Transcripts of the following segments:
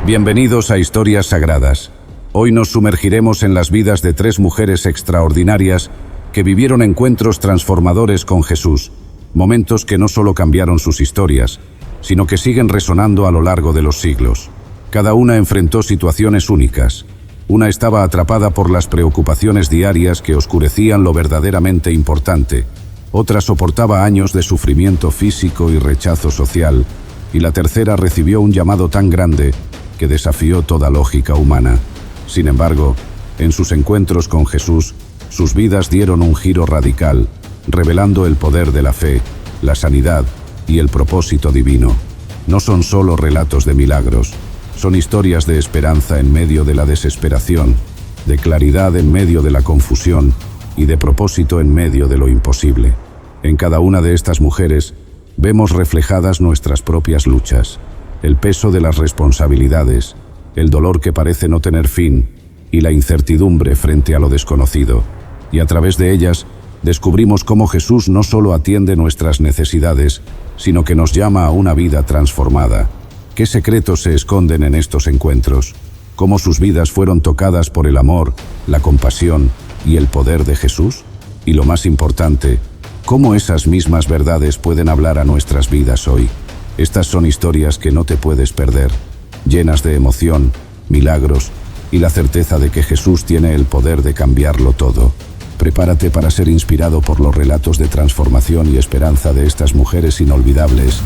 Bienvenidos a Historias Sagradas. Hoy nos sumergiremos en las vidas de tres mujeres extraordinarias que vivieron encuentros transformadores con Jesús, momentos que no solo cambiaron sus historias, sino que siguen resonando a lo largo de los siglos. Cada una enfrentó situaciones únicas. Una estaba atrapada por las preocupaciones diarias que oscurecían lo verdaderamente importante. Otra soportaba años de sufrimiento físico y rechazo social. Y la tercera recibió un llamado tan grande que desafió toda lógica humana. Sin embargo, en sus encuentros con Jesús, sus vidas dieron un giro radical, revelando el poder de la fe, la sanidad y el propósito divino. No son solo relatos de milagros, son historias de esperanza en medio de la desesperación, de claridad en medio de la confusión y de propósito en medio de lo imposible. En cada una de estas mujeres vemos reflejadas nuestras propias luchas, el peso de las responsabilidades, el dolor que parece no tener fin y la incertidumbre frente a lo desconocido. Y a través de ellas descubrimos cómo Jesús no solo atiende nuestras necesidades, sino que nos llama a una vida transformada. ¿Qué secretos se esconden en estos encuentros? ¿Cómo sus vidas fueron tocadas por el amor, la compasión y el poder de Jesús? Y lo más importante, ¿cómo esas mismas verdades pueden hablar a nuestras vidas hoy? Estas son historias que no te puedes perder, llenas de emoción, milagros y la certeza de que Jesús tiene el poder de cambiarlo todo. Prepárate para ser inspirado por los relatos de transformación y esperanza de estas mujeres inolvidables.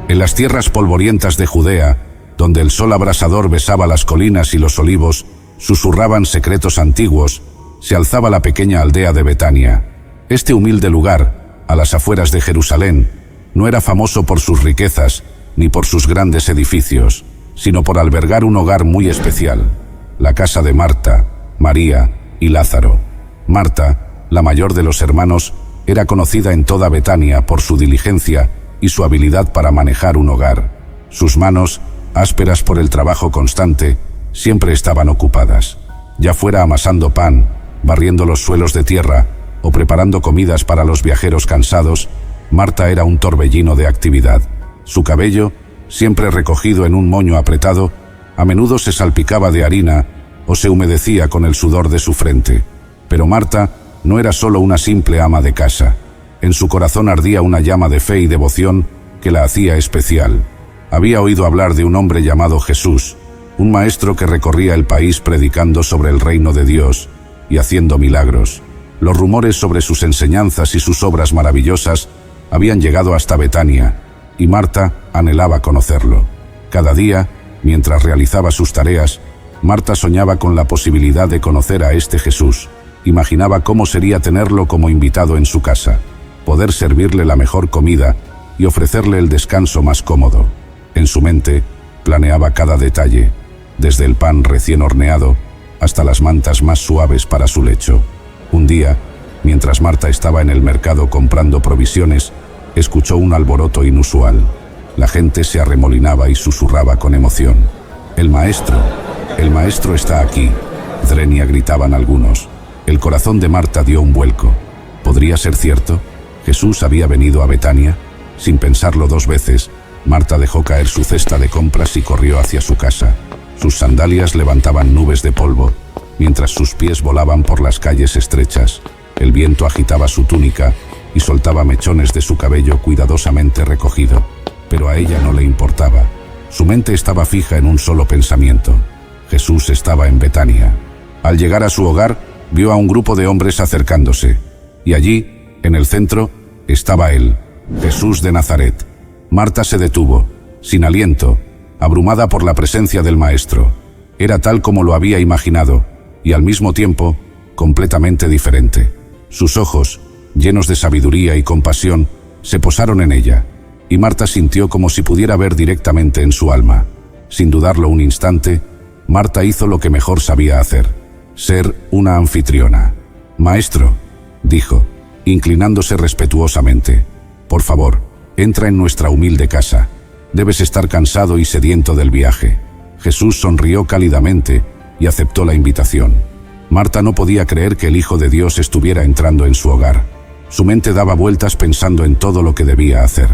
En las tierras polvorientas de Judea, donde el sol abrasador besaba las colinas y los olivos, susurraban secretos antiguos, se alzaba la pequeña aldea de Betania. Este humilde lugar, a las afueras de Jerusalén, no era famoso por sus riquezas ni por sus grandes edificios, sino por albergar un hogar muy especial, la casa de Marta, María y Lázaro. Marta, la mayor de los hermanos, era conocida en toda Betania por su diligencia y su habilidad para manejar un hogar. Sus manos, ásperas por el trabajo constante, siempre estaban ocupadas, ya fuera amasando pan, barriendo los suelos de tierra o preparando comidas para los viajeros cansados. Marta era un torbellino de actividad. Su cabello, siempre recogido en un moño apretado, a menudo se salpicaba de harina o se humedecía con el sudor de su frente. Pero Marta no era solo una simple ama de casa. En su corazón ardía una llama de fe y devoción que la hacía especial. Había oído hablar de un hombre llamado Jesús, un maestro que recorría el país predicando sobre el reino de Dios y haciendo milagros. Los rumores sobre sus enseñanzas y sus obras maravillosas habían llegado hasta Betania, y Marta anhelaba conocerlo. Cada día, mientras realizaba sus tareas, Marta soñaba con la posibilidad de conocer a este Jesús. Imaginaba cómo sería tenerlo como invitado en su casa, poder servirle la mejor comida y ofrecerle el descanso más cómodo. En su mente, planeaba cada detalle, desde el pan recién horneado hasta las mantas más suaves para su lecho. Un día, mientras Marta estaba en el mercado comprando provisiones, escuchó un alboroto inusual. La gente se arremolinaba y susurraba con emoción. El maestro está aquí», Drenia gritaban algunos. El corazón de Marta dio un vuelco. ¿Podría ser cierto? ¿Jesús había venido a Betania? Sin pensarlo dos veces, Marta dejó caer su cesta de compras y corrió hacia su casa. Sus sandalias levantaban nubes de polvo, mientras sus pies volaban por las calles estrechas. El viento agitaba su túnica y soltaba mechones de su cabello cuidadosamente recogido. Pero a ella no le importaba. Su mente estaba fija en un solo pensamiento. Jesús estaba en Betania. Al llegar a su hogar, vio a un grupo de hombres acercándose. Y allí, en el centro, estaba él, Jesús de Nazaret. Marta se detuvo, sin aliento, abrumada por la presencia del Maestro. Era tal como lo había imaginado, y al mismo tiempo, completamente diferente. Sus ojos, llenos de sabiduría y compasión, se posaron en ella, y Marta sintió como si pudiera ver directamente en su alma. Sin dudarlo un instante, Marta hizo lo que mejor sabía hacer: ser una anfitriona. «Maestro», dijo, inclinándose respetuosamente, «por favor, entra en nuestra humilde casa. Debes estar cansado y sediento del viaje». Jesús sonrió cálidamente y aceptó la invitación. Marta no podía creer que el Hijo de Dios estuviera entrando en su hogar. Su mente daba vueltas pensando en todo lo que debía hacer.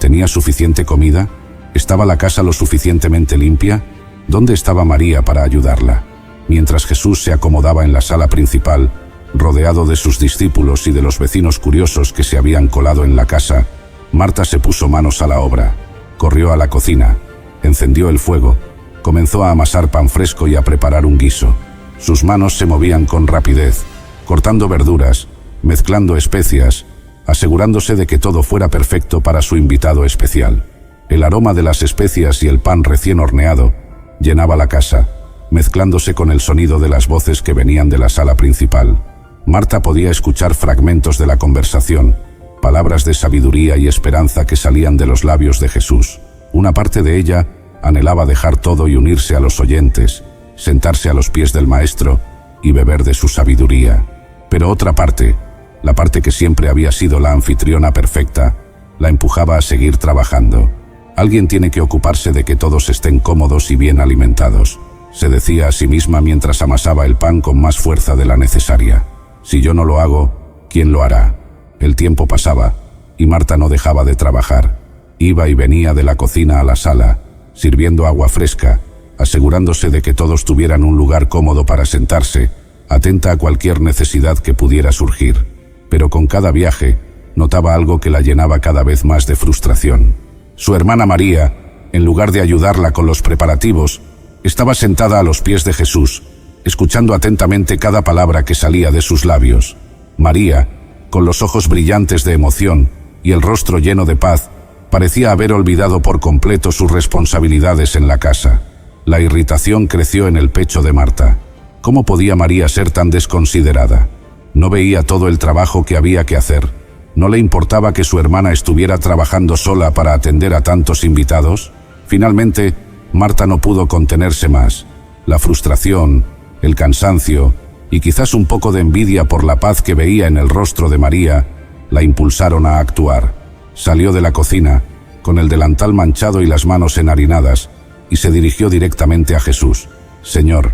¿Tenía suficiente comida? ¿Estaba la casa lo suficientemente limpia? ¿Dónde estaba María para ayudarla? Mientras Jesús se acomodaba en la sala principal, rodeado de sus discípulos y de los vecinos curiosos que se habían colado en la casa, Marta se puso manos a la obra. Corrió a la cocina, encendió el fuego, comenzó a amasar pan fresco y a preparar un guiso. Sus manos se movían con rapidez, cortando verduras, mezclando especias, asegurándose de que todo fuera perfecto para su invitado especial. El aroma de las especias y el pan recién horneado llenaba la casa, mezclándose con el sonido de las voces que venían de la sala principal. Marta podía escuchar fragmentos de la conversación, palabras de sabiduría y esperanza que salían de los labios de Jesús. Una parte de ella anhelaba dejar todo y unirse a los oyentes, sentarse a los pies del Maestro y beber de su sabiduría. Pero otra parte, la parte que siempre había sido la anfitriona perfecta, la empujaba a seguir trabajando. Alguien tiene que ocuparse de que todos estén cómodos y bien alimentados, se decía a sí misma mientras amasaba el pan con más fuerza de la necesaria. Si yo no lo hago, ¿quién lo hará? El tiempo pasaba, y Marta no dejaba de trabajar. Iba y venía de la cocina a la sala, sirviendo agua fresca, asegurándose de que todos tuvieran un lugar cómodo para sentarse, atenta a cualquier necesidad que pudiera surgir. Pero con cada viaje, notaba algo que la llenaba cada vez más de frustración. Su hermana María, en lugar de ayudarla con los preparativos, estaba sentada a los pies de Jesús, escuchando atentamente cada palabra que salía de sus labios. María, con los ojos brillantes de emoción y el rostro lleno de paz, parecía haber olvidado por completo sus responsabilidades en la casa. La irritación creció en el pecho de Marta. ¿Cómo podía María ser tan desconsiderada? No veía todo el trabajo que había que hacer. ¿No le importaba que su hermana estuviera trabajando sola para atender a tantos invitados? Finalmente, Marta no pudo contenerse más. La frustración, el cansancio y quizás un poco de envidia por la paz que veía en el rostro de María, la impulsaron a actuar. Salió de la cocina, con el delantal manchado y las manos enharinadas, y se dirigió directamente a Jesús. «Señor»,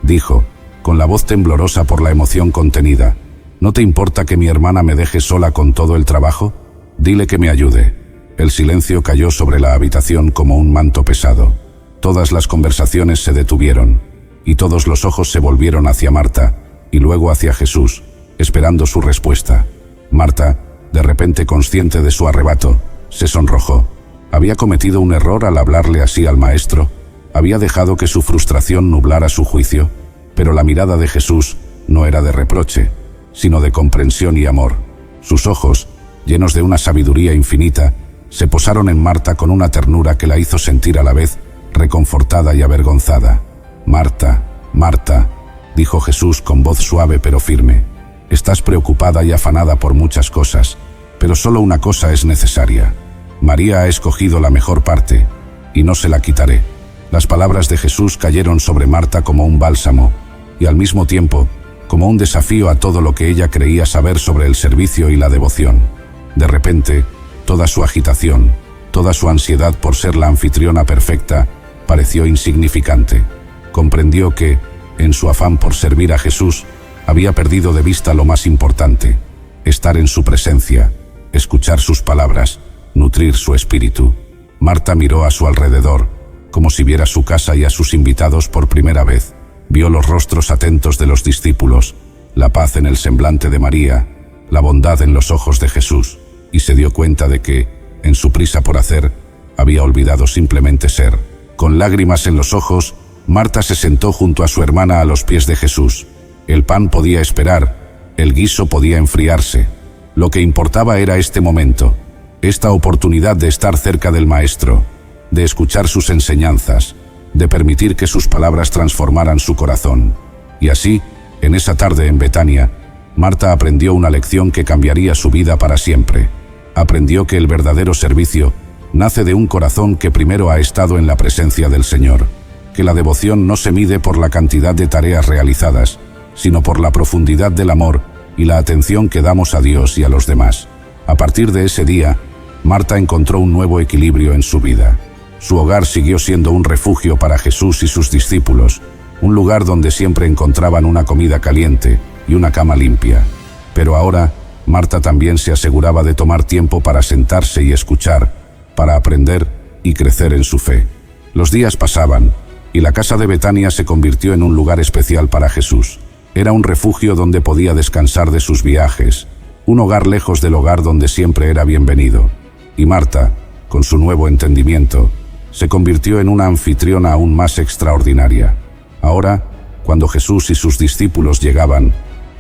dijo, con la voz temblorosa por la emoción contenida, «¿no te importa que mi hermana me deje sola con todo el trabajo? Dile que me ayude». El silencio cayó sobre la habitación como un manto pesado. Todas las conversaciones se detuvieron, y todos los ojos se volvieron hacia Marta, y luego hacia Jesús, esperando su respuesta. Marta, de repente consciente de su arrebato, se sonrojó. ¿Había cometido un error al hablarle así al Maestro? ¿Había dejado que su frustración nublara su juicio? Pero la mirada de Jesús no era de reproche, sino de comprensión y amor. Sus ojos, llenos de una sabiduría infinita, se posaron en Marta con una ternura que la hizo sentir a la vez reconfortada y avergonzada. «Marta, Marta», dijo Jesús con voz suave pero firme, «estás preocupada y afanada por muchas cosas, pero solo una cosa es necesaria. María ha escogido la mejor parte, y no se la quitaré». Las palabras de Jesús cayeron sobre Marta como un bálsamo, y al mismo tiempo, como un desafío a todo lo que ella creía saber sobre el servicio y la devoción. De repente, toda su agitación, toda su ansiedad por ser la anfitriona perfecta, pareció insignificante. Comprendió que, en su afán por servir a Jesús, había perdido de vista lo más importante: estar en su presencia, escuchar sus palabras, nutrir su espíritu. Marta miró a su alrededor, como si viera su casa y a sus invitados por primera vez. Vio los rostros atentos de los discípulos, la paz en el semblante de María, la bondad en los ojos de Jesús, y se dio cuenta de que, en su prisa por hacer, había olvidado simplemente ser. Con lágrimas en los ojos, Marta se sentó junto a su hermana a los pies de Jesús. El pan podía esperar, el guiso podía enfriarse. Lo que importaba era este momento, esta oportunidad de estar cerca del Maestro, de escuchar sus enseñanzas, de permitir que sus palabras transformaran su corazón. Y así, en esa tarde en Betania, Marta aprendió una lección que cambiaría su vida para siempre. Aprendió que el verdadero servicio nace de un corazón que primero ha estado en la presencia del Señor, que la devoción no se mide por la cantidad de tareas realizadas, sino por la profundidad del amor y la atención que damos a Dios y a los demás. A partir de ese día, Marta encontró un nuevo equilibrio en su vida. Su hogar siguió siendo un refugio para Jesús y sus discípulos, un lugar donde siempre encontraban una comida caliente y una cama limpia. Pero ahora, Marta también se aseguraba de tomar tiempo para sentarse y escuchar, para aprender y crecer en su fe. Los días pasaban, y la casa de Betania se convirtió en un lugar especial para Jesús. Era un refugio donde podía descansar de sus viajes, un hogar lejos del hogar donde siempre era bienvenido. Y Marta, con su nuevo entendimiento, se convirtió en una anfitriona aún más extraordinaria. Ahora, cuando Jesús y sus discípulos llegaban,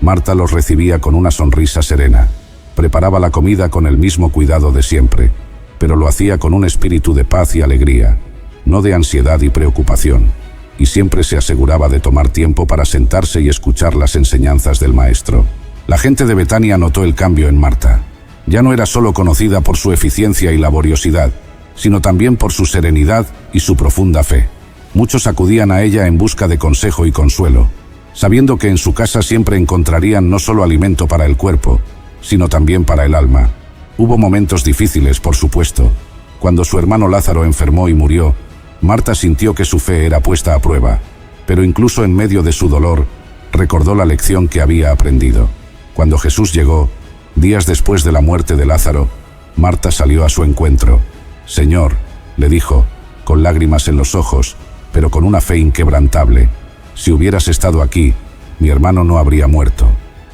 Marta los recibía con una sonrisa serena. Preparaba la comida con el mismo cuidado de siempre, pero lo hacía con un espíritu de paz y alegría, no de ansiedad y preocupación, y siempre se aseguraba de tomar tiempo para sentarse y escuchar las enseñanzas del Maestro. La gente de Betania notó el cambio en Marta. Ya no era solo conocida por su eficiencia y laboriosidad, sino también por su serenidad y su profunda fe. Muchos acudían a ella en busca de consejo y consuelo, sabiendo que en su casa siempre encontrarían no solo alimento para el cuerpo, sino también para el alma. Hubo momentos difíciles, por supuesto. Cuando su hermano Lázaro enfermó y murió, Marta sintió que su fe era puesta a prueba, pero incluso en medio de su dolor, recordó la lección que había aprendido. Cuando Jesús llegó, días después de la muerte de Lázaro, Marta salió a su encuentro. «Señor», le dijo, con lágrimas en los ojos, pero con una fe inquebrantable, «si hubieras estado aquí, mi hermano no habría muerto.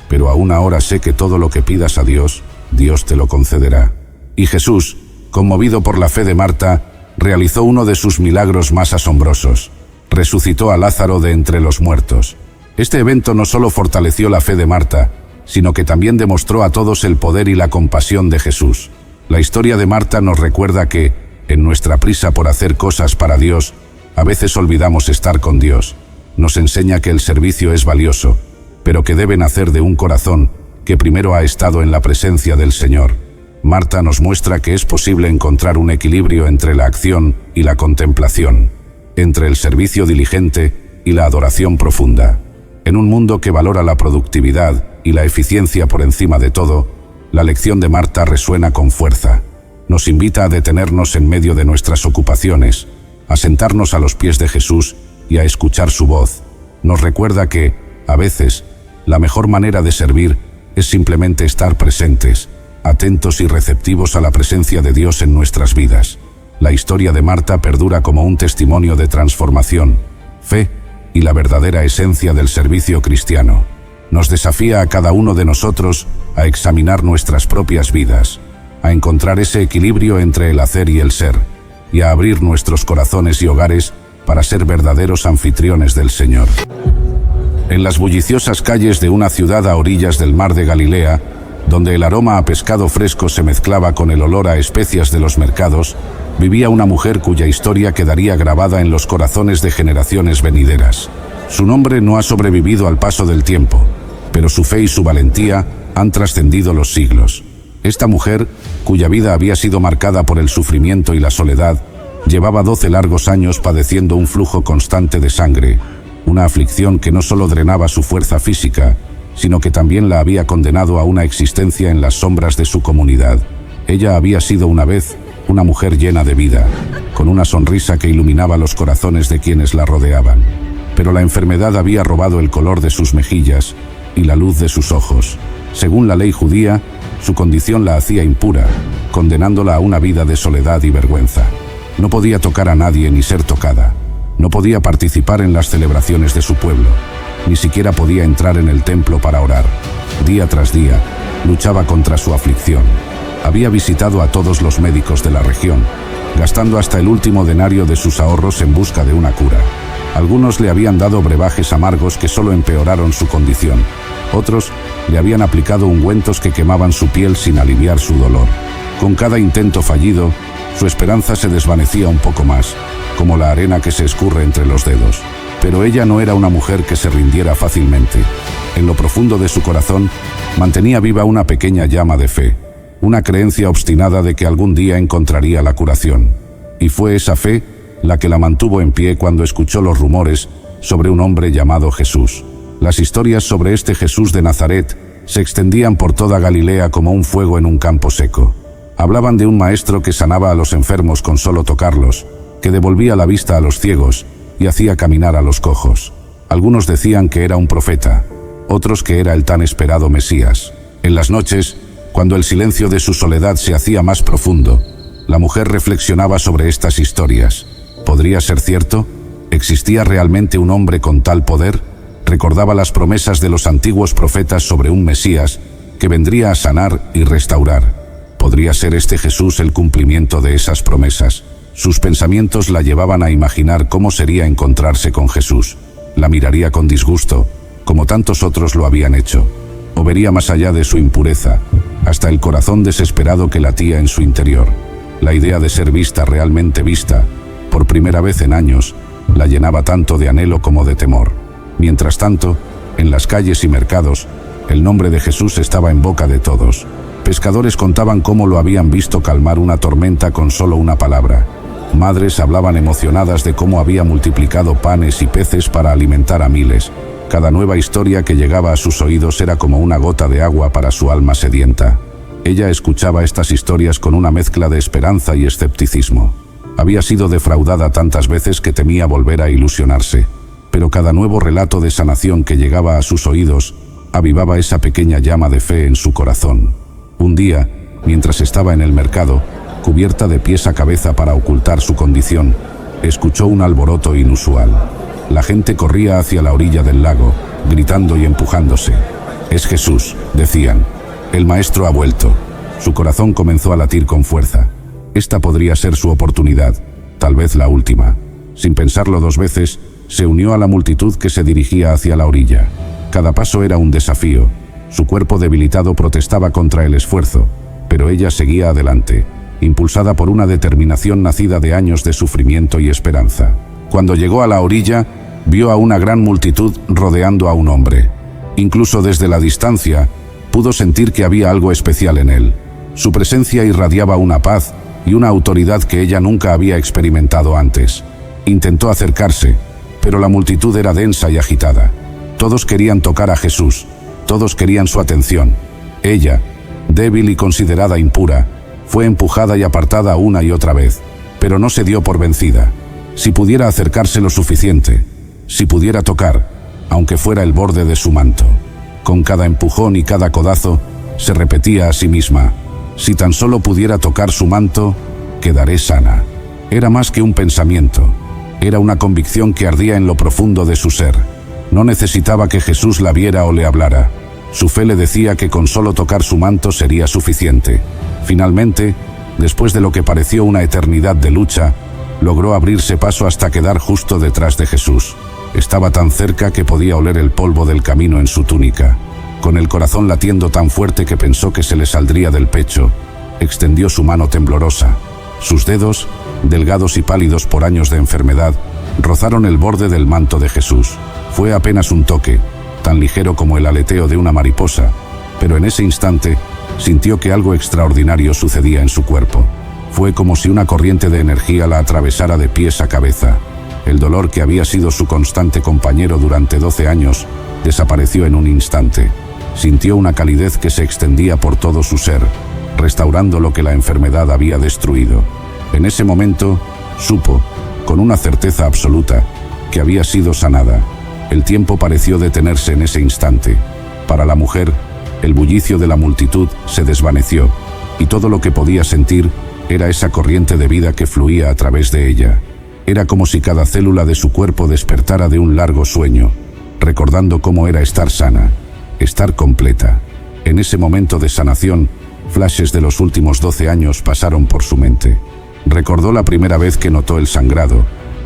Pero aún ahora sé que todo lo que pidas a Dios, Dios te lo concederá». Y Jesús, conmovido por la fe de Marta, realizó uno de sus milagros más asombrosos. Resucitó a Lázaro de entre los muertos. Este evento no solo fortaleció la fe de Marta, sino que también demostró a todos el poder y la compasión de Jesús. La historia de Marta nos recuerda que, en nuestra prisa por hacer cosas para Dios, a veces olvidamos estar con Dios. Nos enseña que el servicio es valioso, pero que debe nacer de un corazón que primero ha estado en la presencia del Señor. Marta nos muestra que es posible encontrar un equilibrio entre la acción y la contemplación, entre el servicio diligente y la adoración profunda. En un mundo que valora la productividad y la eficiencia por encima de todo, la lección de Marta resuena con fuerza. Nos invita a detenernos en medio de nuestras ocupaciones, a sentarnos a los pies de Jesús y a escuchar su voz. Nos recuerda que, a veces, la mejor manera de servir es simplemente estar presentes, atentos y receptivos a la presencia de Dios en nuestras vidas. La historia de Marta perdura como un testimonio de transformación, fe y la verdadera esencia del servicio cristiano. Nos desafía a cada uno de nosotros a examinar nuestras propias vidas, a encontrar ese equilibrio entre el hacer y el ser, y a abrir nuestros corazones y hogares para ser verdaderos anfitriones del Señor. En las bulliciosas calles de una ciudad a orillas del mar de Galilea, donde el aroma a pescado fresco se mezclaba con el olor a especias de los mercados, vivía una mujer cuya historia quedaría grabada en los corazones de generaciones venideras. Su nombre no ha sobrevivido al paso del tiempo, pero su fe y su valentía han trascendido los siglos. Esta mujer, cuya vida había sido marcada por el sufrimiento y la soledad, llevaba 12 largos años padeciendo un flujo constante de sangre, una aflicción que no solo drenaba su fuerza física, sino que también la había condenado a una existencia en las sombras de su comunidad. Ella había sido una vez una mujer llena de vida, con una sonrisa que iluminaba los corazones de quienes la rodeaban. Pero la enfermedad había robado el color de sus mejillas y la luz de sus ojos. Según la ley judía, su condición la hacía impura, condenándola a una vida de soledad y vergüenza. No podía tocar a nadie ni ser tocada. No podía participar en las celebraciones de su pueblo. Ni siquiera podía entrar en el templo para orar. Día tras día, luchaba contra su aflicción. Había visitado a todos los médicos de la región, gastando hasta el último denario de sus ahorros en busca de una cura. Algunos le habían dado brebajes amargos que solo empeoraron su condición. Otros le habían aplicado ungüentos que quemaban su piel sin aliviar su dolor. Con cada intento fallido, su esperanza se desvanecía un poco más, como la arena que se escurre entre los dedos. Pero ella no era una mujer que se rindiera fácilmente. En lo profundo de su corazón, mantenía viva una pequeña llama de fe, una creencia obstinada de que algún día encontraría la curación. Y fue esa fe la que la mantuvo en pie cuando escuchó los rumores sobre un hombre llamado Jesús. Las historias sobre este Jesús de Nazaret se extendían por toda Galilea como un fuego en un campo seco. Hablaban de un maestro que sanaba a los enfermos con solo tocarlos, que devolvía la vista a los ciegos y hacía caminar a los cojos. Algunos decían que era un profeta, otros que era el tan esperado Mesías. En las noches, Cuando el silencio de su soledad se hacía más profundo, la mujer reflexionaba sobre estas historias. ¿Podría ser cierto? ¿Existía realmente un hombre con tal poder? Recordaba las promesas de los antiguos profetas sobre un Mesías que vendría a sanar y restaurar. ¿Podría ser este Jesús el cumplimiento de esas promesas? Sus pensamientos la llevaban a imaginar cómo sería encontrarse con Jesús. La miraría con disgusto, como tantos otros lo habían hecho, o vería más allá de su impureza, hasta el corazón desesperado que latía en su interior. La idea de ser vista, realmente vista, por primera vez en años, la llenaba tanto de anhelo como de temor. Mientras tanto, en las calles y mercados, el nombre de Jesús estaba en boca de todos. Pescadores contaban cómo lo habían visto calmar una tormenta con solo una palabra. Madres hablaban emocionadas de cómo había multiplicado panes y peces para alimentar a miles. Cada nueva historia que llegaba a sus oídos era como una gota de agua para su alma sedienta. Ella escuchaba estas historias con una mezcla de esperanza y escepticismo. Había sido defraudada tantas veces que temía volver a ilusionarse, pero cada nuevo relato de sanación que llegaba a sus oídos avivaba esa pequeña llama de fe en su corazón. Un día, mientras estaba en el mercado, cubierta de pies a cabeza para ocultar su condición, escuchó un alboroto inusual. La gente corría hacia la orilla del lago, gritando y empujándose. «Es Jesús», decían. «El maestro ha vuelto». Su corazón comenzó a latir con fuerza. Esta podría ser su oportunidad, tal vez la última. Sin pensarlo dos veces, se unió a la multitud que se dirigía hacia la orilla. Cada paso era un desafío. Su cuerpo debilitado protestaba contra el esfuerzo, pero ella seguía adelante, impulsada por una determinación nacida de años de sufrimiento y esperanza. Cuando llegó a la orilla, vio a una gran multitud rodeando a un hombre. Incluso desde la distancia, pudo sentir que había algo especial en él. Su presencia irradiaba una paz y una autoridad que ella nunca había experimentado antes. Intentó acercarse, pero la multitud era densa y agitada. Todos querían tocar a Jesús, todos querían su atención. Ella, débil y considerada impura, fue empujada y apartada una y otra vez, pero no se dio por vencida. Si pudiera acercarse lo suficiente, si pudiera tocar, aunque fuera el borde de su manto. Con cada empujón y cada codazo, se repetía a sí misma: si tan solo pudiera tocar su manto, quedaré sana. Era más que un pensamiento, era una convicción que ardía en lo profundo de su ser. No necesitaba que Jesús la viera o le hablara. Su fe le decía que con solo tocar su manto sería suficiente. Finalmente, después de lo que pareció una eternidad de lucha, logró abrirse paso hasta quedar justo detrás de Jesús. Estaba tan cerca que podía oler el polvo del camino en su túnica. Con el corazón latiendo tan fuerte que pensó que se le saldría del pecho, extendió su mano temblorosa. Sus dedos, delgados y pálidos por años de enfermedad, rozaron el borde del manto de Jesús. Fue apenas un toque, tan ligero como el aleteo de una mariposa, pero en ese instante sintió que algo extraordinario sucedía en su cuerpo. Fue como si una corriente de energía la atravesara de pies a cabeza. El dolor que había sido su constante compañero durante 12 años desapareció en un instante. Sintió una calidez que se extendía por todo su ser, restaurando lo que la enfermedad había destruido. En ese momento, supo, con una certeza absoluta, que había sido sanada. El tiempo pareció detenerse en ese instante. Para la mujer, el bullicio de la multitud se desvaneció, y todo lo que podía sentir era esa corriente de vida que fluía a través de ella. Era como si cada célula de su cuerpo despertara de un largo sueño, recordando cómo era estar sana, estar completa. En ese momento de sanación, flashes de los últimos 12 años pasaron por su mente. Recordó la primera vez que notó el sangrado,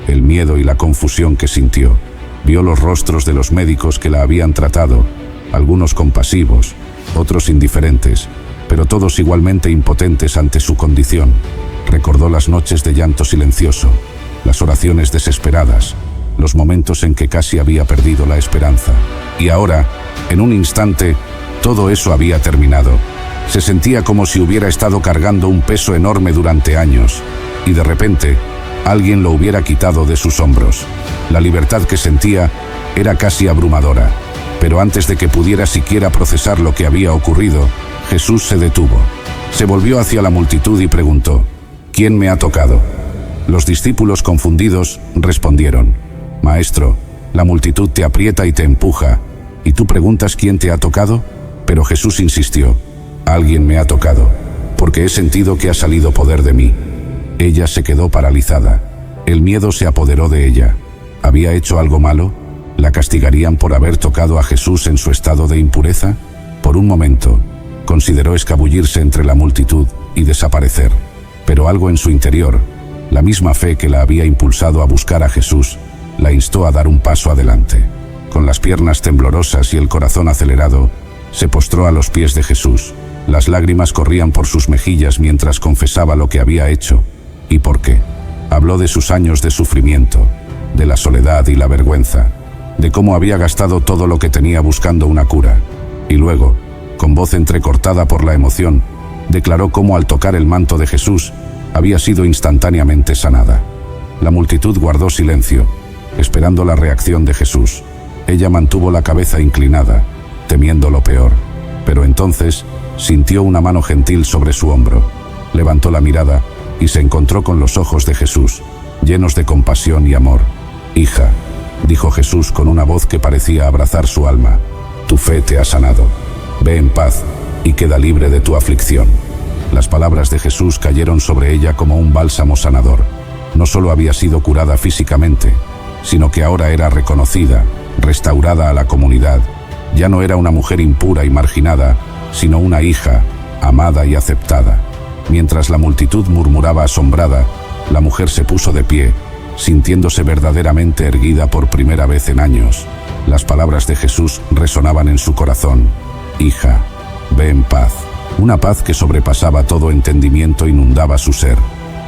el miedo y la confusión que sintió. Vio los rostros de los médicos que la habían tratado, algunos compasivos, otros indiferentes, pero todos igualmente impotentes ante su condición. Recordó las noches de llanto silencioso, las oraciones desesperadas, los momentos en que casi había perdido la esperanza. Y ahora, en un instante, todo eso había terminado. Se sentía como si hubiera estado cargando un peso enorme durante años, y de repente, alguien lo hubiera quitado de sus hombros. La libertad que sentía era casi abrumadora, pero antes de que pudiera siquiera procesar lo que había ocurrido, Jesús se detuvo. Se volvió hacia la multitud y preguntó: ¿quién me ha tocado? Los discípulos confundidos respondieron: Maestro, la multitud te aprieta y te empuja, ¿y tú preguntas quién te ha tocado? Pero Jesús insistió: Alguien me ha tocado, porque he sentido que ha salido poder de mí. Ella se quedó paralizada. El miedo se apoderó de ella. ¿Había hecho algo malo? ¿La castigarían por haber tocado a Jesús en su estado de impureza? Por un momento, consideró escabullirse entre la multitud y desaparecer. Pero algo en su interior, la misma fe que la había impulsado a buscar a Jesús, la instó a dar un paso adelante. Con las piernas temblorosas y el corazón acelerado, se postró a los pies de Jesús. Las lágrimas corrían por sus mejillas mientras confesaba lo que había hecho y por qué. Habló de sus años de sufrimiento, de la soledad y la vergüenza, de cómo había gastado todo lo que tenía buscando una cura. Y luego, con voz entrecortada por la emoción, declaró cómo al tocar el manto de Jesús había sido instantáneamente sanada. La multitud guardó silencio, esperando la reacción de Jesús. Ella mantuvo la cabeza inclinada, temiendo lo peor. Pero entonces sintió una mano gentil sobre su hombro. Levantó la mirada y se encontró con los ojos de Jesús, llenos de compasión y amor. «Hija», dijo Jesús con una voz que parecía abrazar su alma, «tu fe te ha sanado. Ve en paz y queda libre de tu aflicción». Las palabras de Jesús cayeron sobre ella como un bálsamo sanador. No solo había sido curada físicamente, sino que ahora era reconocida, restaurada a la comunidad. Ya no era una mujer impura y marginada, sino una hija, amada y aceptada. Mientras la multitud murmuraba asombrada, la mujer se puso de pie, sintiéndose verdaderamente erguida por primera vez en años. Las palabras de Jesús resonaban en su corazón. «Hija, ve en paz». Una paz que sobrepasaba todo entendimiento inundaba su ser.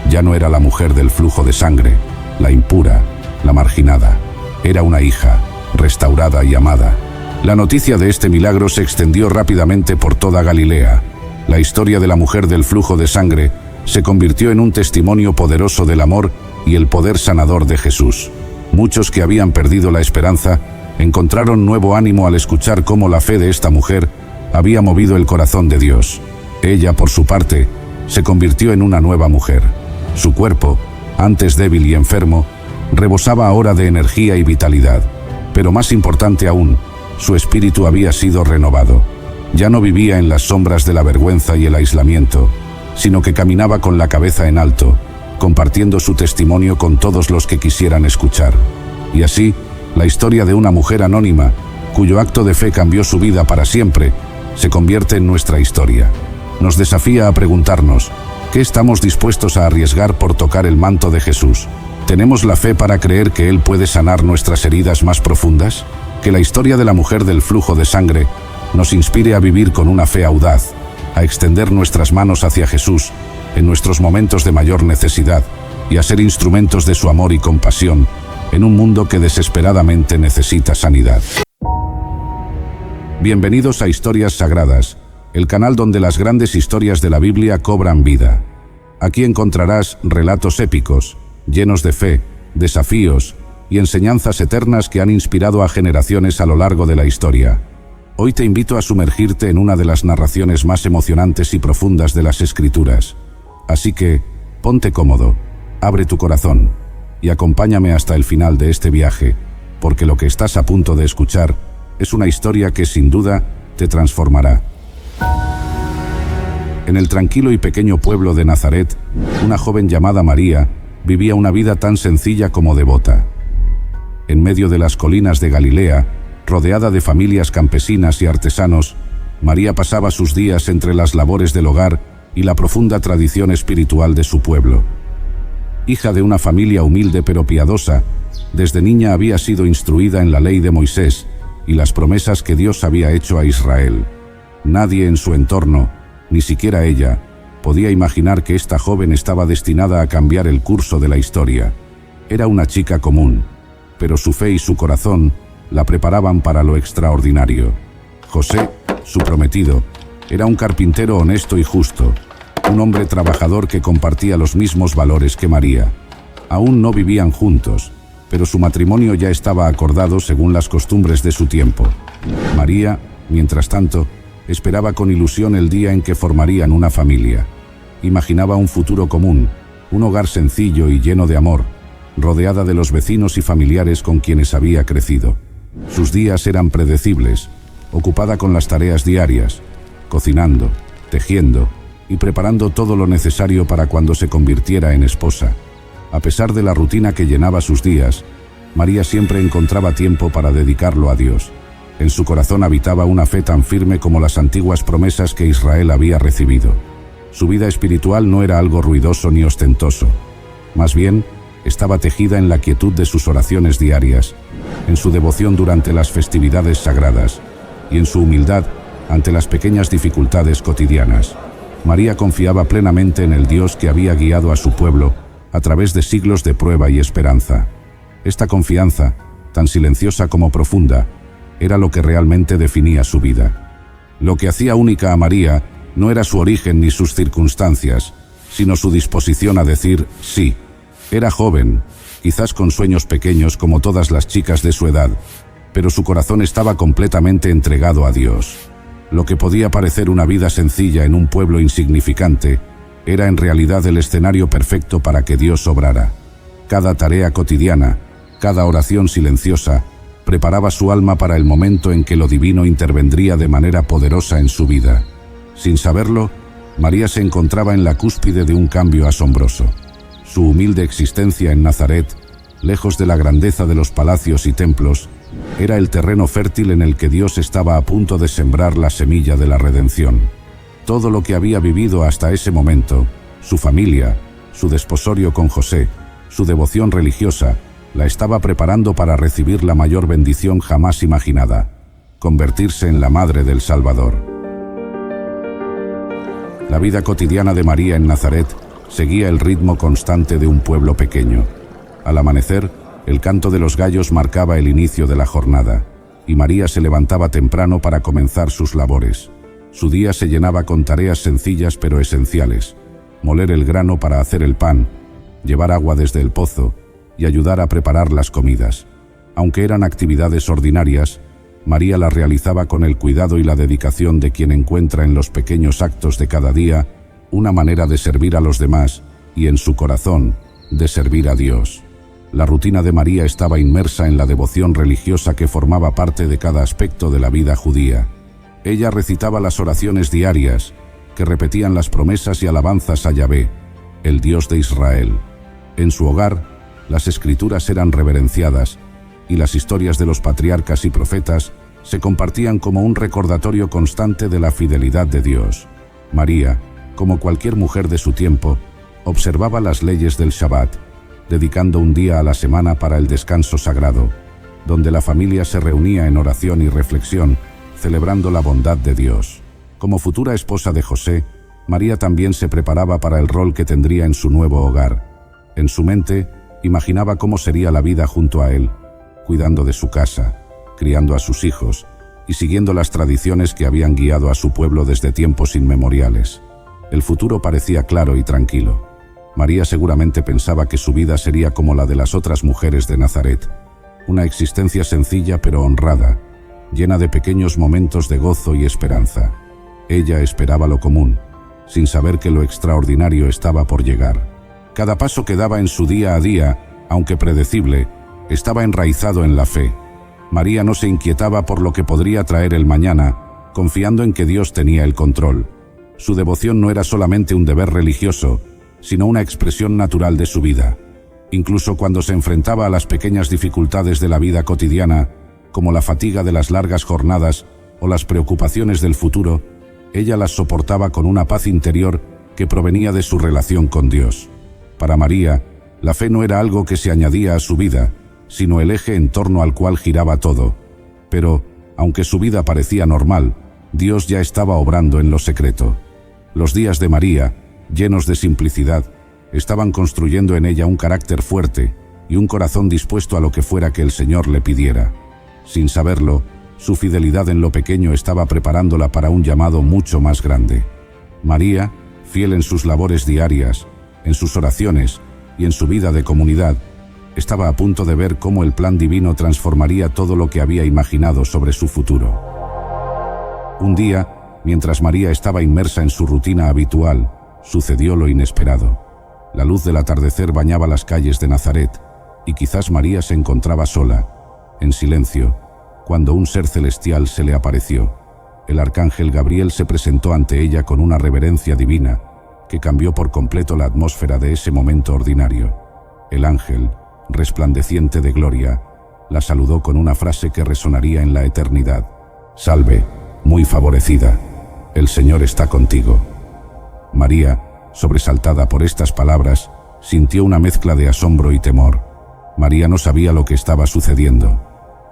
Ya no era la mujer del flujo de sangre, la impura, la marginada. Era una hija, restaurada y amada. La noticia de este milagro se extendió rápidamente por toda Galilea. La historia de la mujer del flujo de sangre se convirtió en un testimonio poderoso del amor y el poder sanador de Jesús. Muchos que habían perdido la esperanza encontraron nuevo ánimo al escuchar cómo la fe de esta mujer había movido el corazón de Dios. Ella, por su parte, se convirtió en una nueva mujer. Su cuerpo, antes débil y enfermo, rebosaba ahora de energía y vitalidad. Pero más importante aún, su espíritu había sido renovado. Ya no vivía en las sombras de la vergüenza y el aislamiento, sino que caminaba con la cabeza en alto, compartiendo su testimonio con todos los que quisieran escuchar. Y así, la historia de una mujer anónima, cuyo acto de fe cambió su vida para siempre, se convierte en nuestra historia. Nos desafía a preguntarnos, ¿qué estamos dispuestos a arriesgar por tocar el manto de Jesús? ¿Tenemos la fe para creer que Él puede sanar nuestras heridas más profundas? Que la historia de la mujer del flujo de sangre nos inspire a vivir con una fe audaz, a extender nuestras manos hacia Jesús en nuestros momentos de mayor necesidad y a ser instrumentos de su amor y compasión en un mundo que desesperadamente necesita sanidad. Bienvenidos a Historias Sagradas, el canal donde las grandes historias de la Biblia cobran vida. Aquí encontrarás relatos épicos, llenos de fe, desafíos y enseñanzas eternas que han inspirado a generaciones a lo largo de la historia. Hoy te invito a sumergirte en una de las narraciones más emocionantes y profundas de las Escrituras. Así que, ponte cómodo, abre tu corazón y acompáñame hasta el final de este viaje, porque lo que estás a punto de escuchar es una historia que sin duda te transformará. En el tranquilo y pequeño pueblo de Nazaret, una joven llamada María vivía una vida tan sencilla como devota. En medio de las colinas de Galilea, rodeada de familias campesinas y artesanos, María pasaba sus días entre las labores del hogar y la profunda tradición espiritual de su pueblo. Hija de una familia humilde pero piadosa, desde niña había sido instruida en la ley de Moisés y las promesas que Dios había hecho a Israel. Nadie en su entorno, ni siquiera ella, podía imaginar que esta joven estaba destinada a cambiar el curso de la historia. Era una chica común, pero su fe y su corazón la preparaban para lo extraordinario. José, su prometido, era un carpintero honesto y justo, un hombre trabajador que compartía los mismos valores que María. Aún no vivían juntos, pero su matrimonio ya estaba acordado según las costumbres de su tiempo. María, mientras tanto, esperaba con ilusión el día en que formarían una familia. Imaginaba un futuro común, un hogar sencillo y lleno de amor, rodeada de los vecinos y familiares con quienes había crecido. Sus días eran predecibles, ocupada con las tareas diarias, cocinando, tejiendo y preparando todo lo necesario para cuando se convirtiera en esposa. A pesar de la rutina que llenaba sus días, María siempre encontraba tiempo para dedicarlo a Dios. En su corazón habitaba una fe tan firme como las antiguas promesas que Israel había recibido. Su vida espiritual no era algo ruidoso ni ostentoso. Más bien, estaba tejida en la quietud de sus oraciones diarias, en su devoción durante las festividades sagradas y en su humildad ante las pequeñas dificultades cotidianas. María confiaba plenamente en el Dios que había guiado a su pueblo a través de siglos de prueba y esperanza. Esta confianza, tan silenciosa como profunda, era lo que realmente definía su vida. Lo que hacía única a María no era su origen ni sus circunstancias, sino su disposición a decir sí. Era joven, quizás con sueños pequeños como todas las chicas de su edad, pero su corazón estaba completamente entregado a Dios. Lo que podía parecer una vida sencilla en un pueblo insignificante, era en realidad el escenario perfecto para que Dios obrara. Cada tarea cotidiana, cada oración silenciosa, preparaba su alma para el momento en que lo divino intervendría de manera poderosa en su vida. Sin saberlo, María se encontraba en la cúspide de un cambio asombroso. Su humilde existencia en Nazaret, lejos de la grandeza de los palacios y templos, era el terreno fértil en el que Dios estaba a punto de sembrar la semilla de la redención. Todo lo que había vivido hasta ese momento, su familia, su desposorio con José, su devoción religiosa, la estaba preparando para recibir la mayor bendición jamás imaginada: convertirse en la madre del Salvador. La vida cotidiana de María en Nazaret seguía el ritmo constante de un pueblo pequeño. Al amanecer, el canto de los gallos marcaba el inicio de la jornada, y María se levantaba temprano para comenzar sus labores. Su día se llenaba con tareas sencillas pero esenciales: moler el grano para hacer el pan, llevar agua desde el pozo y ayudar a preparar las comidas. Aunque eran actividades ordinarias, María las realizaba con el cuidado y la dedicación de quien encuentra en los pequeños actos de cada día una manera de servir a los demás y, en su corazón, de servir a Dios. La rutina de María estaba inmersa en la devoción religiosa que formaba parte de cada aspecto de la vida judía. Ella recitaba las oraciones diarias, que repetían las promesas y alabanzas a Yahvé, el Dios de Israel. En su hogar, las escrituras eran reverenciadas, y las historias de los patriarcas y profetas se compartían como un recordatorio constante de la fidelidad de Dios. María, como cualquier mujer de su tiempo, observaba las leyes del Shabbat, dedicando un día a la semana para el descanso sagrado, donde la familia se reunía en oración y reflexión, celebrando la bondad de Dios. Como futura esposa de José, María también se preparaba para el rol que tendría en su nuevo hogar. En su mente, imaginaba cómo sería la vida junto a él, cuidando de su casa, criando a sus hijos y siguiendo las tradiciones que habían guiado a su pueblo desde tiempos inmemoriales. El futuro parecía claro y tranquilo. María seguramente pensaba que su vida sería como la de las otras mujeres de Nazaret, una existencia sencilla pero honrada, llena de pequeños momentos de gozo y esperanza. Ella esperaba lo común, sin saber que lo extraordinario estaba por llegar. Cada paso que daba en su día a día, aunque predecible, estaba enraizado en la fe. María no se inquietaba por lo que podría traer el mañana, confiando en que Dios tenía el control. Su devoción no era solamente un deber religioso, sino una expresión natural de su vida. Incluso cuando se enfrentaba a las pequeñas dificultades de la vida cotidiana, como la fatiga de las largas jornadas o las preocupaciones del futuro, ella las soportaba con una paz interior que provenía de su relación con Dios. Para María, la fe no era algo que se añadía a su vida, sino el eje en torno al cual giraba todo. Pero, aunque su vida parecía normal, Dios ya estaba obrando en lo secreto. Los días de María, llenos de simplicidad, estaban construyendo en ella un carácter fuerte y un corazón dispuesto a lo que fuera que el Señor le pidiera. Sin saberlo, su fidelidad en lo pequeño estaba preparándola para un llamado mucho más grande. María, fiel en sus labores diarias, en sus oraciones y en su vida de comunidad, estaba a punto de ver cómo el plan divino transformaría todo lo que había imaginado sobre su futuro. Un día, mientras María estaba inmersa en su rutina habitual, sucedió lo inesperado. La luz del atardecer bañaba las calles de Nazaret, y quizás María se encontraba sola, en silencio, cuando un ser celestial se le apareció. el arcángel Gabriel se presentó ante ella con una reverencia divina que cambió por completo la atmósfera de ese momento ordinario. El ángel, resplandeciente de gloria, la saludó con una frase que resonaría en la eternidad: «Salve, muy favorecida, el Señor está contigo». María, sobresaltada por estas palabras, sintió una mezcla de asombro y temor. María no sabía lo que estaba sucediendo.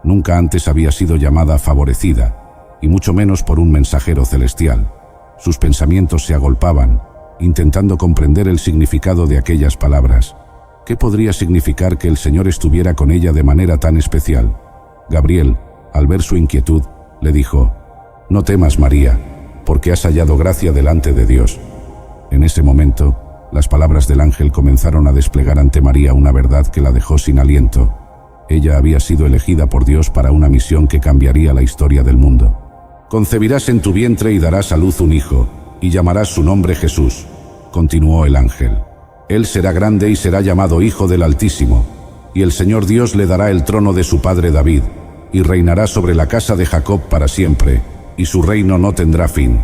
Nunca antes había sido llamada favorecida, y mucho menos por un mensajero celestial. Sus pensamientos se agolpaban, intentando comprender el significado de aquellas palabras. ¿Qué podría significar que el Señor estuviera con ella de manera tan especial? Gabriel, al ver su inquietud, le dijo: «No temas, María, porque has hallado gracia delante de Dios». En ese momento, las palabras del ángel comenzaron a desplegar ante María una verdad que la dejó sin aliento. Ella había sido elegida por Dios para una misión que cambiaría la historia del mundo. «Concebirás en tu vientre y darás a luz un hijo, y llamarás su nombre Jesús», continuó el ángel. «Él será grande y será llamado Hijo del Altísimo, y el Señor Dios le dará el trono de su padre David, y reinará sobre la casa de Jacob para siempre, y su reino no tendrá fin».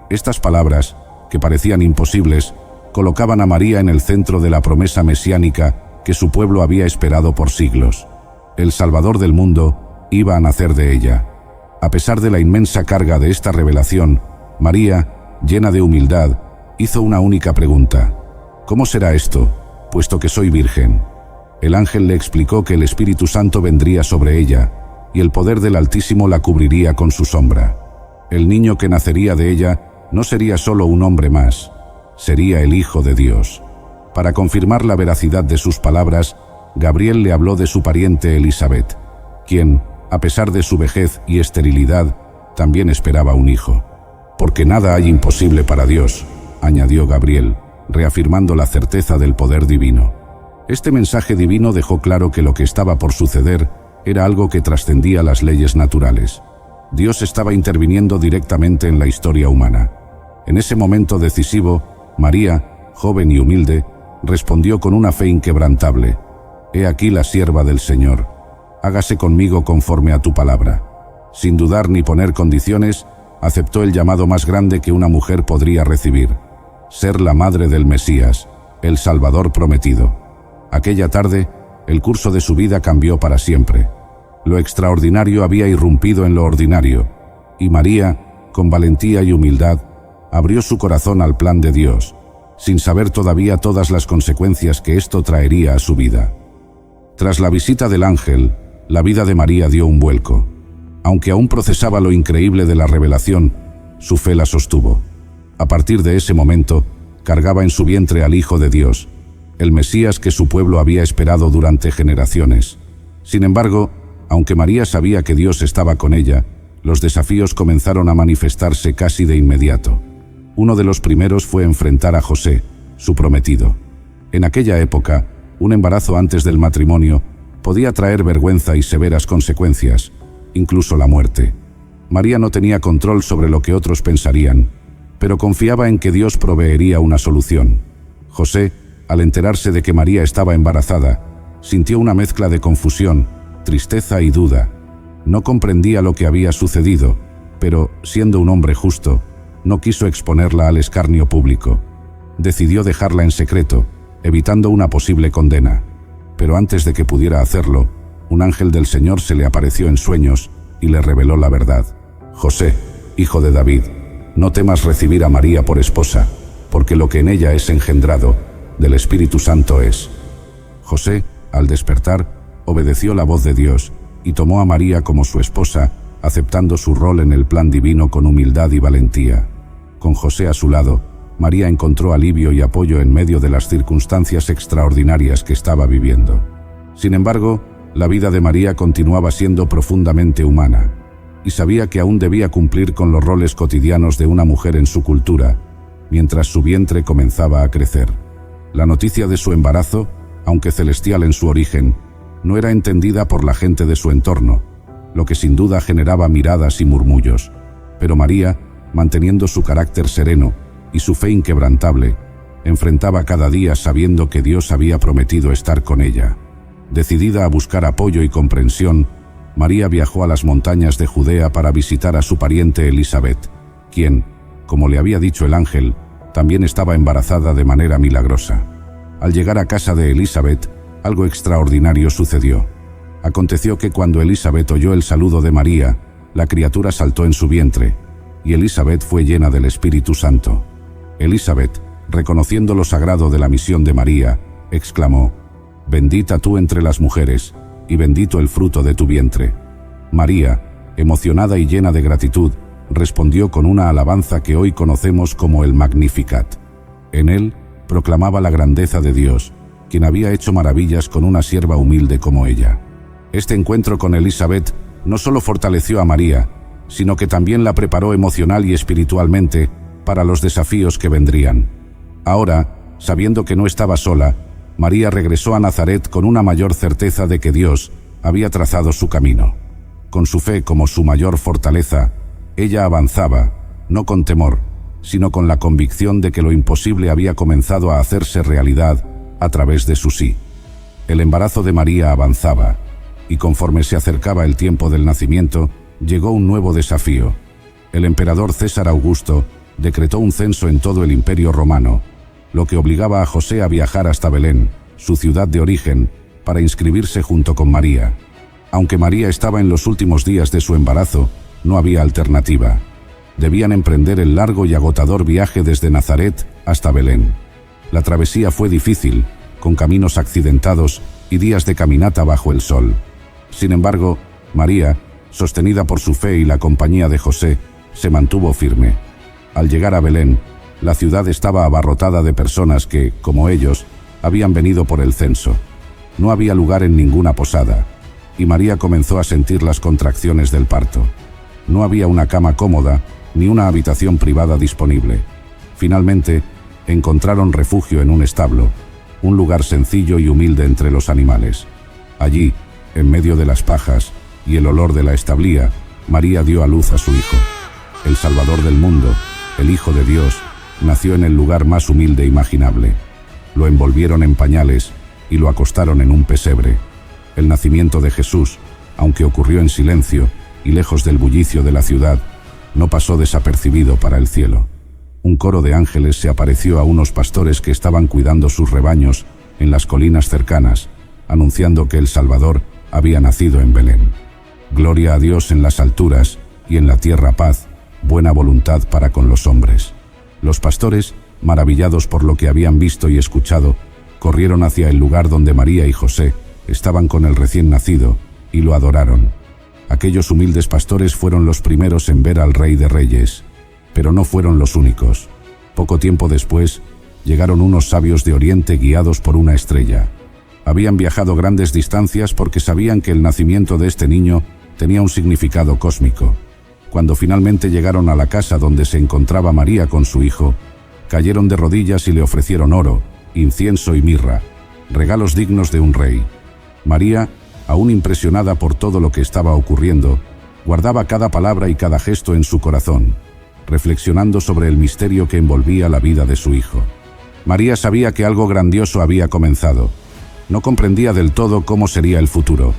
Estas palabras, que parecían imposibles, colocaban a María en el centro de la promesa mesiánica que su pueblo había esperado por siglos. El Salvador del mundo iba a nacer de ella. A pesar de la inmensa carga de esta revelación, María, llena de humildad, hizo una única pregunta: «¿Cómo será esto, puesto que soy virgen?». El ángel le explicó que el Espíritu Santo vendría sobre ella, y el poder del Altísimo la cubriría con su sombra. El niño que nacería de ella no sería solo un hombre más, sería el Hijo de Dios. Para confirmar la veracidad de sus palabras, Gabriel le habló de su pariente Elizabeth, quien, a pesar de su vejez y esterilidad, también esperaba un hijo. «Porque nada hay imposible para Dios», añadió Gabriel, reafirmando la certeza del poder divino. Este mensaje divino dejó claro que lo que estaba por suceder era algo que trascendía las leyes naturales. Dios estaba interviniendo directamente en la historia humana. En ese momento decisivo, María, joven y humilde, respondió con una fe inquebrantable: «He aquí la sierva del Señor. Hágase conmigo conforme a tu palabra». Sin dudar ni poner condiciones, aceptó el llamado más grande que una mujer podría recibir: ser la madre del Mesías, el Salvador prometido. Aquella tarde, el curso de su vida cambió para siempre. Lo extraordinario había irrumpido en lo ordinario, y María, con valentía y humildad, abrió su corazón al plan de Dios, sin saber todavía todas las consecuencias que esto traería a su vida. Tras la visita del ángel, la vida de María dio un vuelco. Aunque aún procesaba lo increíble de la revelación, su fe la sostuvo. A partir de ese momento, cargaba en su vientre al Hijo de Dios, el Mesías que su pueblo había esperado durante generaciones. Sin embargo, aunque María sabía que Dios estaba con ella, los desafíos comenzaron a manifestarse casi de inmediato. Uno de los primeros fue enfrentar a José, su prometido. En aquella época, un embarazo antes del matrimonio podía traer vergüenza y severas consecuencias, incluso la muerte. María no tenía control sobre lo que otros pensarían, pero confiaba en que Dios proveería una solución. José, al enterarse de que María estaba embarazada, sintió una mezcla de confusión, tristeza y duda. No comprendía lo que había sucedido, pero, siendo un hombre justo, no quiso exponerla al escarnio público. Decidió dejarla en secreto, evitando una posible condena. Pero antes de que pudiera hacerlo, un ángel del Señor se le apareció en sueños y le reveló la verdad. «José, hijo de David, no temas recibir a María por esposa, porque lo que en ella es engendrado, del Espíritu Santo es». José, al despertar, obedeció la voz de Dios y tomó a María como su esposa, aceptando su rol en el plan divino con humildad y valentía. Con José a su lado, María encontró alivio y apoyo en medio de las circunstancias extraordinarias que estaba viviendo. Sin embargo, la vida de María continuaba siendo profundamente humana, y sabía que aún debía cumplir con los roles cotidianos de una mujer en su cultura, mientras su vientre comenzaba a crecer. La noticia de su embarazo, aunque celestial en su origen, no era entendida por la gente de su entorno, lo que sin duda generaba miradas y murmullos. Pero María, manteniendo su carácter sereno y su fe inquebrantable, enfrentaba cada día sabiendo que Dios había prometido estar con ella. Decidida a buscar apoyo y comprensión, María viajó a las montañas de Judea para visitar a su pariente Elisabet, quien, como le había dicho el ángel, también estaba embarazada de manera milagrosa. Al llegar a casa de Elisabet, algo extraordinario sucedió. Aconteció que cuando Elisabet oyó el saludo de María, la criatura saltó en su vientre, y Elisabet fue llena del Espíritu Santo. Elisabet, reconociendo lo sagrado de la misión de María, exclamó: «Bendita tú entre las mujeres, y bendito el fruto de tu vientre». María, emocionada y llena de gratitud, respondió con una alabanza que hoy conocemos como el Magnificat. En él proclamaba la grandeza de Dios, quien había hecho maravillas con una sierva humilde como ella. Este encuentro con Elisabet no solo fortaleció a María, sino que también la preparó emocional y espiritualmente para los desafíos que vendrían. Ahora, sabiendo que no estaba sola, María regresó a Nazaret con una mayor certeza de que Dios había trazado su camino. Con su fe como su mayor fortaleza, ella avanzaba, no con temor, sino con la convicción de que lo imposible había comenzado a hacerse realidad a través de su sí. El embarazo de María avanzaba, y conforme se acercaba el tiempo del nacimiento, llegó un nuevo desafío. El emperador César Augusto decretó un censo en todo el Imperio Romano, lo que obligaba a José a viajar hasta Belén, su ciudad de origen, para inscribirse junto con María. Aunque María estaba en los últimos días de su embarazo, no había alternativa. Debían emprender el largo y agotador viaje desde Nazaret hasta Belén. La travesía fue difícil, con caminos accidentados y días de caminata bajo el sol. Sin embargo, María, sostenida por su fe y la compañía de José, se mantuvo firme. Al llegar a Belén, la ciudad estaba abarrotada de personas que, como ellos, habían venido por el censo. No había lugar en ninguna posada, y María comenzó a sentir las contracciones del parto. No había una cama cómoda, ni una habitación privada disponible. Finalmente, encontraron refugio en un establo, un lugar sencillo y humilde entre los animales. Allí, en medio de las pajas y el olor de la establía, María dio a luz a su hijo. El Salvador del mundo, el Hijo de Dios, nació en el lugar más humilde imaginable. Lo envolvieron en pañales y lo acostaron en un pesebre. El nacimiento de Jesús, aunque ocurrió en silencio y lejos del bullicio de la ciudad, no pasó desapercibido para el cielo. Un coro de ángeles se apareció a unos pastores que estaban cuidando sus rebaños en las colinas cercanas, anunciando que el Salvador había nacido en Belén. Gloria a Dios en las alturas y en la tierra paz, buena voluntad para con los hombres. Los pastores, maravillados por lo que habían visto y escuchado, corrieron hacia el lugar donde María y José estaban con el recién nacido y lo adoraron. Aquellos humildes pastores fueron los primeros en ver al Rey de Reyes, pero no fueron los únicos. Poco tiempo después, llegaron unos sabios de Oriente guiados por una estrella. Habían viajado grandes distancias porque sabían que el nacimiento de este niño tenía un significado cósmico. Cuando finalmente llegaron a la casa donde se encontraba María con su hijo, cayeron de rodillas y le ofrecieron oro, incienso y mirra, regalos dignos de un rey. María, aún impresionada por todo lo que estaba ocurriendo, guardaba cada palabra y cada gesto en su corazón, reflexionando sobre el misterio que envolvía la vida de su hijo. María sabía que algo grandioso había comenzado. No comprendía del todo cómo sería el futuro,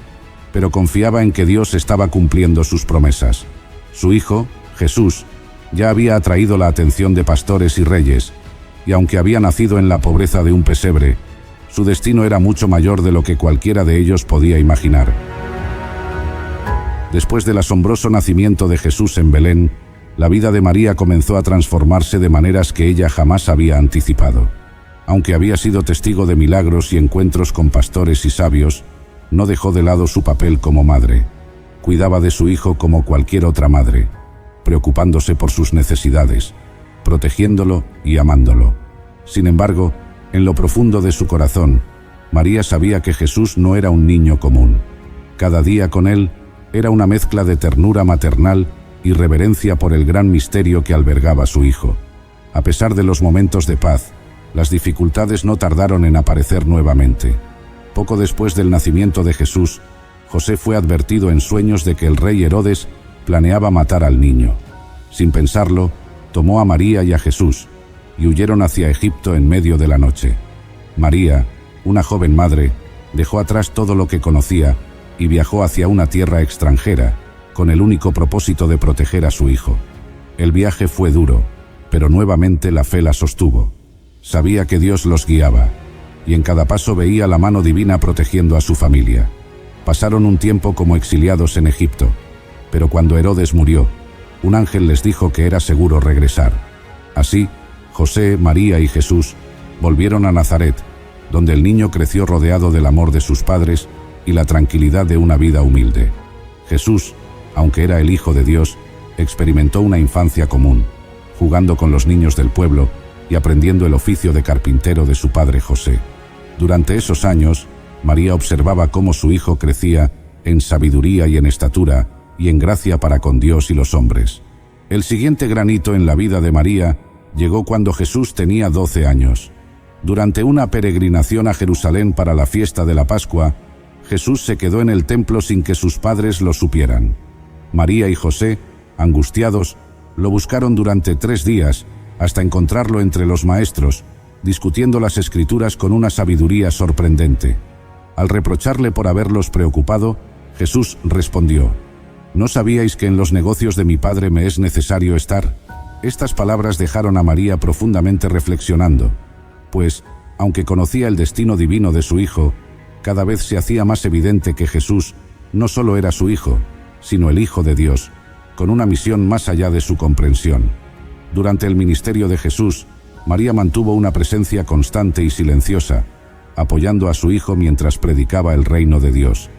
pero confiaba en que Dios estaba cumpliendo sus promesas. Su hijo, Jesús, ya había atraído la atención de pastores y reyes, y aunque había nacido en la pobreza de un pesebre, su destino era mucho mayor de lo que cualquiera de ellos podía imaginar. Después del asombroso nacimiento de Jesús en Belén, la vida de María comenzó a transformarse de maneras que ella jamás había anticipado. Aunque había sido testigo de milagros y encuentros con pastores y sabios, no dejó de lado su papel como madre. Cuidaba de su hijo como cualquier otra madre, preocupándose por sus necesidades, protegiéndolo y amándolo. Sin embargo, en lo profundo de su corazón, María sabía que Jesús no era un niño común. Cada día con él era una mezcla de ternura maternal y reverencia por el gran misterio que albergaba su hijo. A pesar de los momentos de paz, las dificultades no tardaron en aparecer nuevamente. Poco después del nacimiento de Jesús, José fue advertido en sueños de que el rey Herodes planeaba matar al niño. Sin pensarlo, tomó a María y a Jesús y huyeron hacia Egipto en medio de la noche. María, una joven madre, dejó atrás todo lo que conocía y viajó hacia una tierra extranjera, con el único propósito de proteger a su hijo. El viaje fue duro, pero nuevamente la fe la sostuvo. Sabía que Dios los guiaba, y en cada paso veía la mano divina protegiendo a su familia. Pasaron un tiempo como exiliados en Egipto, pero cuando Herodes murió, un ángel les dijo que era seguro regresar. Así, José, María y Jesús volvieron a Nazaret, donde el niño creció rodeado del amor de sus padres y la tranquilidad de una vida humilde. Jesús, aunque era el Hijo de Dios, experimentó una infancia común, jugando con los niños del pueblo y aprendiendo el oficio de carpintero de su padre José. Durante esos años, María observaba cómo su hijo crecía en sabiduría y en estatura y en gracia para con Dios y los hombres. El siguiente gran hito en la vida de María llegó cuando Jesús tenía 12 años. Durante una peregrinación a Jerusalén para la fiesta de la Pascua, Jesús se quedó en el templo sin que sus padres lo supieran. María y José, angustiados, lo buscaron durante 3 días hasta encontrarlo entre los maestros, discutiendo las Escrituras con una sabiduría sorprendente. Al reprocharle por haberlos preocupado, Jesús respondió: ¿No sabíais que en los negocios de mi Padre me es necesario estar? Estas palabras dejaron a María profundamente reflexionando, pues, aunque conocía el destino divino de su hijo, cada vez se hacía más evidente que Jesús no solo era su hijo, sino el Hijo de Dios, con una misión más allá de su comprensión. Durante el ministerio de Jesús, María mantuvo una presencia constante y silenciosa, apoyando a su hijo mientras predicaba el reino de Dios.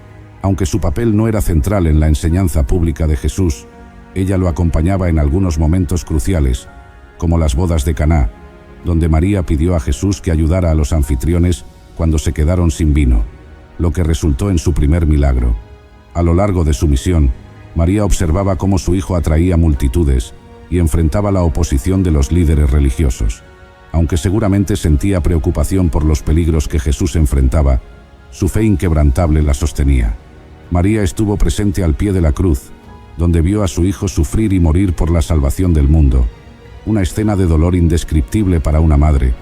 Aunque su papel no era central en la enseñanza pública de Jesús, ella lo acompañaba en algunos momentos cruciales, como las bodas de Caná, donde María pidió a Jesús que ayudara a los anfitriones cuando se quedaron sin vino, lo que resultó en su primer milagro. A lo largo de su misión, María observaba cómo su hijo atraía multitudes y enfrentaba la oposición de los líderes religiosos. Aunque seguramente sentía preocupación por los peligros que Jesús enfrentaba, su fe inquebrantable la sostenía. María estuvo presente al pie de la cruz, donde vio a su hijo sufrir y morir por la salvación del mundo. Una escena de dolor indescriptible para una madre,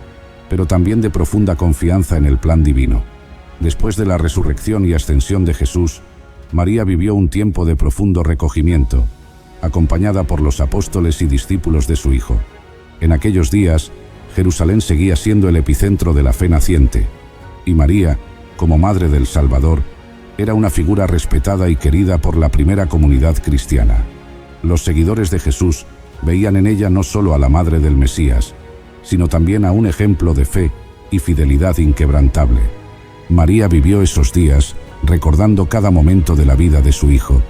pero también de profunda confianza en el plan divino. Después de la resurrección y ascensión de Jesús, María vivió un tiempo de profundo recogimiento, acompañada por los apóstoles y discípulos de su hijo. En aquellos días, Jerusalén seguía siendo el epicentro de la fe naciente, y María, como Madre del Salvador, era una figura respetada y querida por la primera comunidad cristiana. Los seguidores de Jesús veían en ella no solo a la Madre del Mesías, sino también a un ejemplo de fe y fidelidad inquebrantable. María vivió esos días recordando cada momento de la vida de su hijo,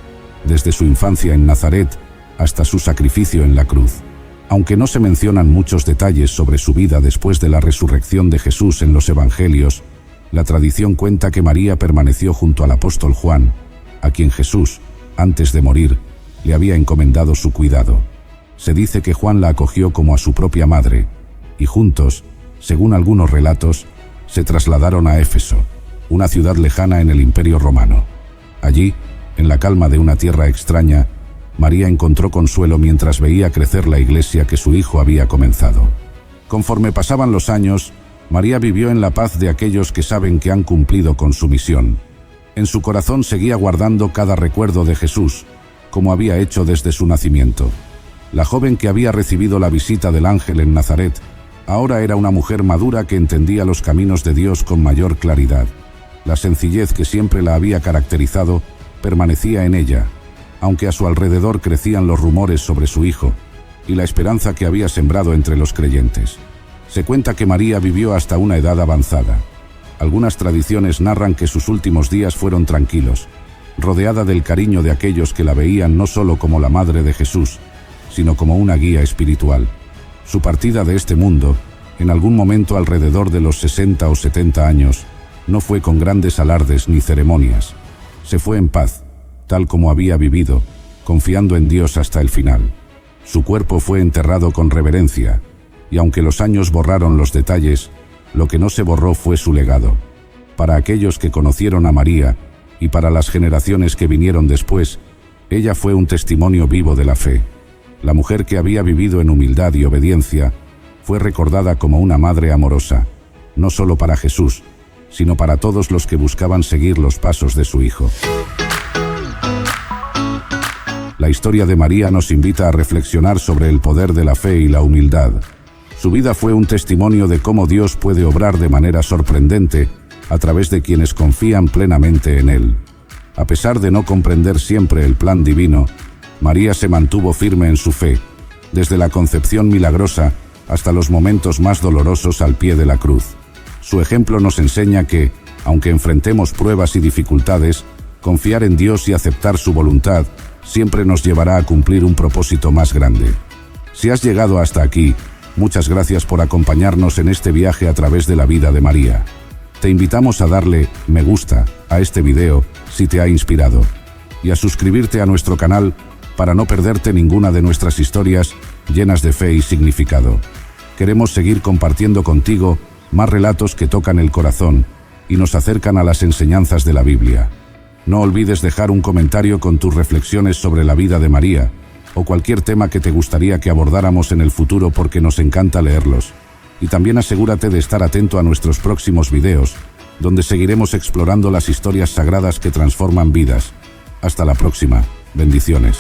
desde su infancia en Nazaret hasta su sacrificio en la cruz. Aunque no se mencionan muchos detalles sobre su vida después de la resurrección de Jesús en los Evangelios, la tradición cuenta que María permaneció junto al apóstol Juan, a quien Jesús, antes de morir, le había encomendado su cuidado. Se dice que Juan la acogió como a su propia madre, y juntos, según algunos relatos, se trasladaron a Éfeso, una ciudad lejana en el Imperio Romano. Allí, en la calma de una tierra extraña, María encontró consuelo mientras veía crecer la iglesia que su hijo había comenzado. Conforme pasaban los años, María vivió en la paz de aquellos que saben que han cumplido con su misión. En su corazón seguía guardando cada recuerdo de Jesús, como había hecho desde su nacimiento. La joven que había recibido la visita del ángel en Nazaret, ahora era una mujer madura que entendía los caminos de Dios con mayor claridad. La sencillez que siempre la había caracterizado permanecía en ella, aunque a su alrededor crecían los rumores sobre su hijo y la esperanza que había sembrado entre los creyentes. Se cuenta que María vivió hasta una edad avanzada. Algunas tradiciones narran que sus últimos días fueron tranquilos, rodeada del cariño de aquellos que la veían no solo como la madre de Jesús, sino como una guía espiritual. Su partida de este mundo, en algún momento alrededor de los 60 o 70 años, no fue con grandes alardes ni ceremonias. Se fue en paz, tal como había vivido, confiando en Dios hasta el final. Su cuerpo fue enterrado con reverencia, y aunque los años borraron los detalles, lo que no se borró fue su legado. Para aquellos que conocieron a María, y para las generaciones que vinieron después, ella fue un testimonio vivo de la fe. La mujer que había vivido en humildad y obediencia, fue recordada como una madre amorosa, no solo para Jesús, sino para todos los que buscaban seguir los pasos de su Hijo. La historia de María nos invita a reflexionar sobre el poder de la fe y la humildad. Su vida fue un testimonio de cómo Dios puede obrar de manera sorprendente a través de quienes confían plenamente en Él. A pesar de no comprender siempre el plan divino, María se mantuvo firme en su fe, desde la concepción milagrosa hasta los momentos más dolorosos al pie de la cruz. Su ejemplo nos enseña que, aunque enfrentemos pruebas y dificultades, confiar en Dios y aceptar su voluntad siempre nos llevará a cumplir un propósito más grande. Si has llegado hasta aquí, muchas gracias por acompañarnos en este viaje a través de la vida de María. Te invitamos a darle me gusta a este video si te ha inspirado y a suscribirte a nuestro canal para no perderte ninguna de nuestras historias llenas de fe y significado. Queremos seguir compartiendo contigo más relatos que tocan el corazón y nos acercan a las enseñanzas de la Biblia. No olvides dejar un comentario con tus reflexiones sobre la vida de María o cualquier tema que te gustaría que abordáramos en el futuro, porque nos encanta leerlos. Y también asegúrate de estar atento a nuestros próximos videos, donde seguiremos explorando las historias sagradas que transforman vidas. Hasta la próxima. Bendiciones.